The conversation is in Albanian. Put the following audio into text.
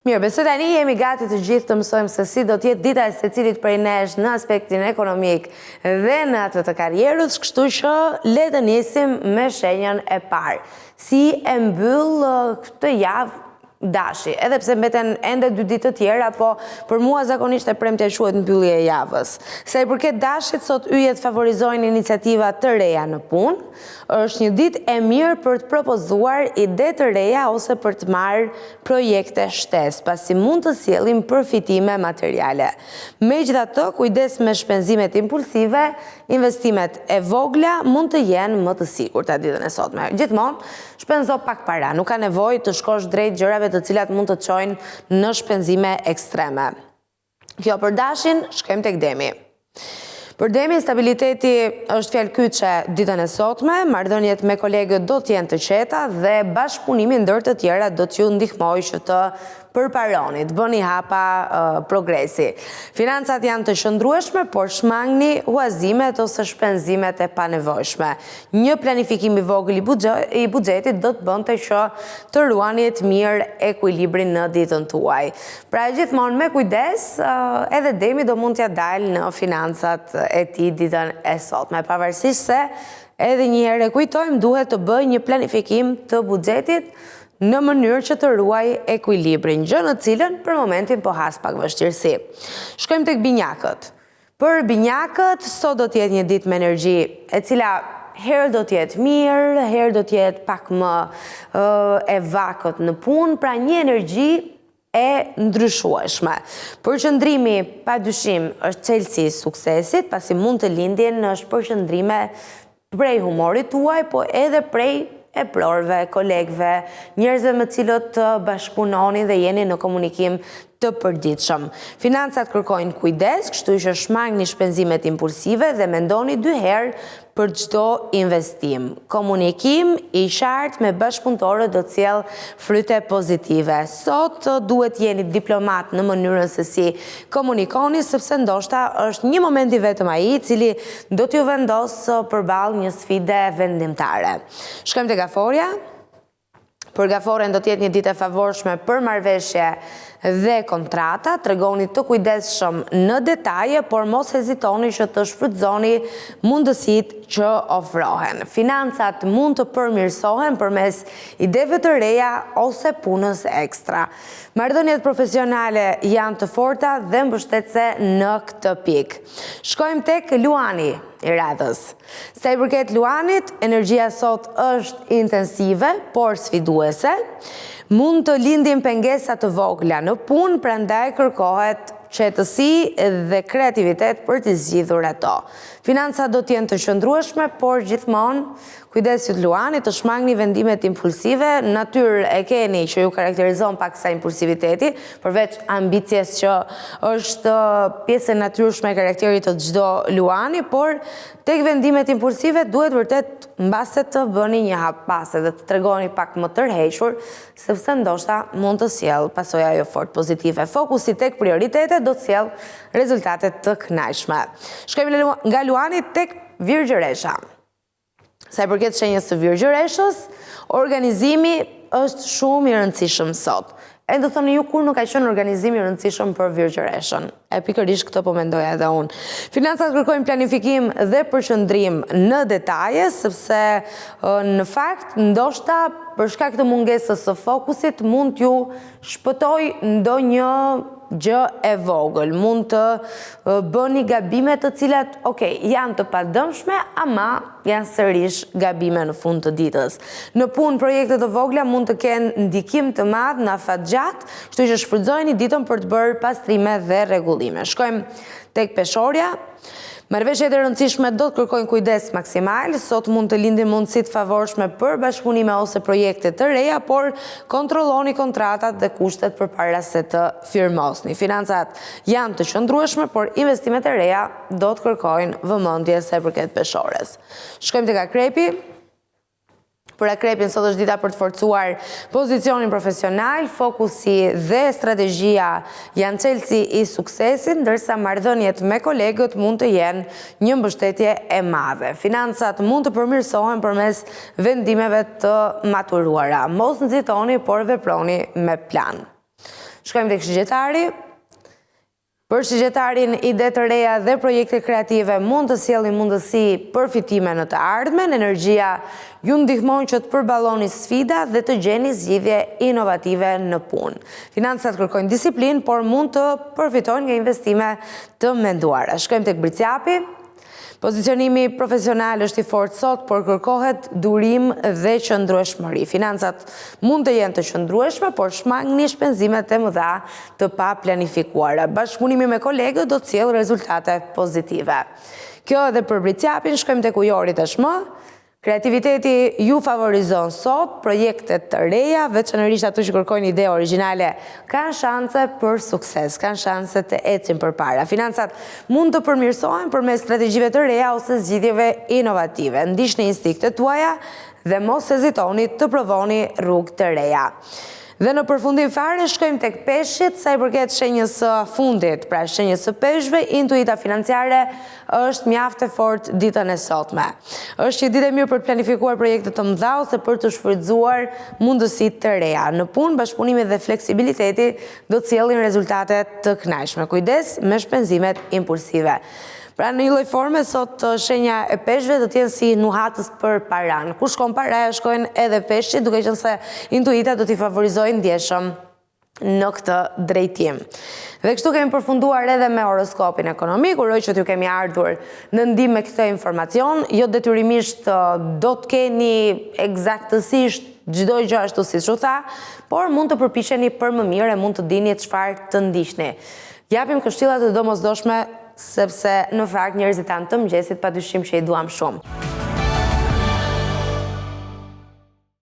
Mirë, besoj tani jemi gati të gjithë të mësojmë se si do t'jetë dita e secilit prej nesh në aspektin ekonomik dhe në atë të karrierës, kështu që le të nisim me shenjën e parë. Si e mbyll këtë javë Dashi, edhe pse mbeten ende 2 ditë të tjera, po për mua zakonisht e premte quhet mbyllje e javës. Sa i përket Dashit, sot yjet favorizojnë iniciativa të reja në punë. Është një ditë e mirë për të propozuar ide të reja ose për të marrë projekte shtesë, pasi mund të sjellim përfitime materiale. Megjithatë, kujdes me shpenzimet impulsive, investimet e vogla mund të jenë më të sigurta ditën e sotme. Gjithmonë shpenzo pak para, nuk ka nevojë të shkosh drejt gjërave të cilat mund të çojnë në shpenzime ekstreme. Kjo për Dashin, shkojmë tek Demi. Për Demi, stabiliteti është fjalë kyçe ditën e sotme, marrëdhëniet me kolegët do të jenë të qeta dhe bashkëpunimi ndër të tjera do t'ju ndihmojë që të përparoni, të bëni hapa progresi. Financat janë të qëndrueshme, por shmangni huazimet ose shpenzimet e panevojshme. Një planifikim i vogël i buxhetit do të bënte që të ruanit mirë ekuilibrin në ditën tuaj. Pra gjithmonë me kujdes, edhe Demi do mund t'ja dalë në financat e tij ditën e sotme, pavarësisht se edhe një herë kujtojmë duhet të bëj një planifikim të buxhetit në mënyrë që të ruaj ekuilibrin, gjë në cilën për momentin po has pak vështirësi. Shkojmë tek binjakët. Për binjakët, sot do t'jetë një ditë me energji e cila herë do t'jetë mirë, herë do t'jetë pak më e vakët në punë, pra një energji e ndryshueshme. Përqëndrimi padyshim është çelësi i suksesit, pasi mund të lindjen është përqëndrime prej humorit tuaj, po edhe prej e prorve, kolegve, njerëzve me cilët të bashkëpunoni dhe jeni në komunikim të përditshëm. Financat kërkojnë kujdes, kështu që shmangni shpenzimet impulsive dhe mendoni 2 herë për çdo investim. Komunikim i qartë me bashkëpunëtorët do të sjellë fryte pozitive. Sot duhet jeni diplomat në mënyrën se si komunikoni, sepse ndoshta është një moment i vetëm ai i cili do t'ju vendos përballë një sfide vendimtare. Shkojmë tek Gaforia. Për Gaforen do t'jetë një ditë e favorshme për marrëveshje dhe kontrata, tregoni të kujdesshëm në detaje, por mos hezitoni që të shfrytëzoni mundësitë që ofrohen. Financat mund të përmirësohen përmes ideve të reja ose punës ekstra. Marrëdhëniet profesionale janë të forta dhe mbështetëse në këtë pikë. Shkojmë tek Luani i radhës. Sa i përket Luanit, energjia sot është intensive, por sfiduese. Mund të lindin pengesa të vogla në punë, prandaj kërkohet qetësi dhe kreativitet për të zgjidhur ato. Financat do të jenë të qëndrueshme, por gjithmonë kujdesit Luani të shmangni vendimet impulsive, natyrë e keni që ju karakterizon paksa impulsiviteti, përveç ambicjes që është pjesë e natyrshme e karakterit të çdo Luani, por tek vendimet impulsive duhet vërtet mbase të bëni një hap pase dhe të tregoni pak më tërhequr, sepse ndoshta mund të sjell pasoja jo fort pozitive. Fokusi tek prioritetet do të sjell rezultate të kënaqshme. Shkojmë nga Luani tek Virgjëresha. Sa i përket shenjës së Virgjëreshës, organizimi është shumë i rëndësishëm sot. E do thoni ju kur nuk ka qenë organizimi i rëndësishëm për Virgjëreshën. E pikërisht këtë po mendoja edhe unë. Financat kërkojnë planifikim dhe përqendrim në detaje, sepse në fakt ndoshta për shkak të mungesës së fokusit mund t'ju shpëtoj ndonjë gjë e vogël. Mund të bëni gabime të cilat, janë të padëmshme, ama janë sërish gabime në fund të ditës. Në punë, projekte të vogla mund të kenë ndikim të madh në afatgjat, kështu që shfrytëzojeni ditën për të bërë pastrime dhe rregullime. Shkojmë tek Peshorja. Marrëveshjet e rëndësishme do të kërkojnë kujdes maksimal, sot mund të lindin mundësit favorshme për bashkëpunime ose projekte të reja, por kontrolloni kontratat dhe kushtet përpara se të firmosni. Financat janë të qëndrueshme, por investimet e reja do të kërkojnë vëmendje sa i përket Peshores. Shkojmë tek Akrepi. Për Akrepin sot është dita për të forcuar pozicionin profesional, fokusi dhe strategjia janë çelësi i suksesit, ndërsa marrëdhëniet me kolegët mund të jenë një mbështetje e madhe. Financat mund të përmirësohen përmes vendimeve të maturuara. Mos nxitoni, por veproni me plan. Shkojmë tek shigjetari. Për shigjetarin, ide të reja dhe projekte kreative mund të sjellin mundësi përfitime në të ardhmen, energjia ju ndihmon që të përballoni sfida dhe të gjeni zgjidhje inovative në punë. Financat kërkojnë disiplinë, por mund të përfitojnë nga investime të menduara. Shkojmë tek Briciapi. Pozicionimi profesional është i fortë sot, por kërkohet durim dhe qëndrueshmëri. Financat mund të jenë të qëndrueshme, por shmangni shpenzimet e mëdha të pa planifikuara. Bashkëpunimi me kolegët do të sjellë rezultate pozitive. Kjo edhe për Briciapin. Shkojmë tek Ujori tashmë. Kreativiteti ju favorizon sot, projektet të reja, veçanërisht ato që kërkojnë ide origjinale, kanë shanse për sukses, kanë shanse të ecin përpara. Financat mund të përmirësohen përmes strategjive të reja ose zgjidhjeve inovative. Ndiqni instiktet tuaja dhe mos hezitoni të provoni rrugë të reja. Dhe në përfundim fare shkojmë tek Peshqit, sa i përket shenjës së fundit, pra shenjës së peshqve, intuita financiare është mjaft e fortë ditën e sotme. Është një ditë e mirë për të planifikuar projekte të mëdha ose për të shfrytzuar mundësitë të reja. Në punë, bashkëpunimi dhe fleksibiliteti do të sjellin rezultate të kënaqshme. Kujdes me shpenzimet impulsive. Pra në një lloj forme, sot shenja e peshqve do t'jenë si nuhatës për paran. Ku shkon paraja, shkojnë edhe peshqit, duke qenë se intuita do t'i favorizojnë ndjeshëm në këtë drejtim. Dhe kështu kemi përfunduar edhe me horoskopin ekonomik, uroj që t'ju kemi ardhur në ndihmë me këtë informacion, jo detyrimisht do të keni eksaktësisht çdo gjë ashtu siç u tha, por mund të përpiqeni për më mirë e mund të dini çfarë të ndiqni. Japim këshilla të domosdoshme sepse në fakt njerëzit tanë të mëngjesit padyshim që i duam shumë.